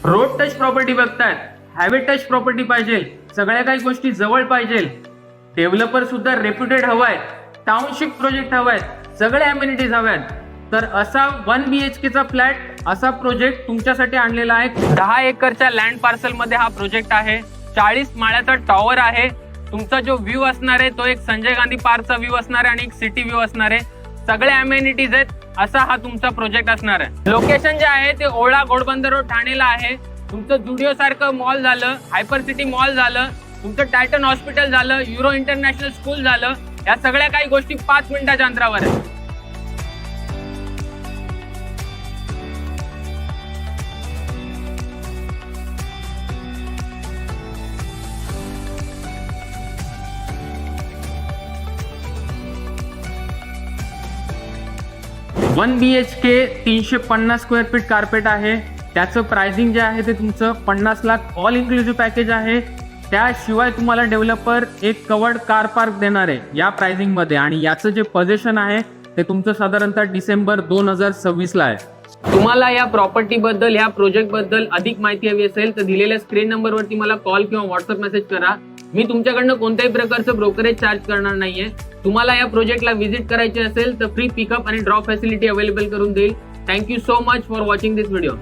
Road touch property बघतायत, highway touch property पाहिजे, सगळ्या काही गोष्टी जवळ पाहिजे, डेव्हलपर सुद्धा रेप्युटेड हवाय, टाउनशिप प्रोजेक्ट हवाय, सगळे अम्युनिटीज हव्यात, तर असा 1 BHK चा फ्लॅट, असा प्रोजेक्ट तुमच्यासाठी आणलेला आहे. 10 एकरच्या लँड पार्सल मध्ये हा प्रोजेक्ट आहे. 40 माळ्याचा टॉवर आहे. तुमचा जो व्ह्यू असणार आहे तो एक संजय गांधी पार्कचा व्ह्यू असणार आहे आणि एक सिटी व्ह्यू असणार आहे. सगळे अम्युनिटीज आहेत, असा हा तुमचा प्रोजेक्ट असणार आहे. लोकेशन जे आहे ते ओळा घोडबंदर रोड ठाणेला आहे. तुमचं जुडिओ सारखं मॉल झालं, हायपर सिटी मॉल झालं, तुमचं टायटन हॉस्पिटल झालं, युरो इंटरनॅशनल स्कूल झालं, या सगळ्या काही गोष्टी 5 मिनिटाच्या अंतरावर आहेत. One BHK 350 square feet carpet आहे. त्याचं प्राइसिंग जे आहे ते तुमचं 50 लाख ऑल इन्क्लुसिव्ह पॅकेज आहे. त्याशिवाय तुम्हाला डेव्हलपर एक कवर्ड कार पार्क देणार आहे या प्राइसिंग मध्ये, आणि याचं जे पोझिशन आहे ते तुमचं साधारणतः डिसेंबर 2026 ला आहे. तुम्हाला या प्रॉपर्टी बद्दल, या प्रोजेक्ट बद्दल अधिक माहिती हवी असेल तर दिलेल्या स्क्रीन नंबरवरती मला कॉल किंवा व्हॉट्सअप मेसेज करा. मी तुमच्याकडनं कोणत्याही प्रकारचं ब्रोकरेज चार्ज करणार नाहीये. तुम्हाला या प्रोजेक्टला व्हिजिट करायचे असेल तर फ्री पिकअप आणि ड्रॉप फॅसिलिटी अवेलेबल करून देईल. Thank you so much for watching this video.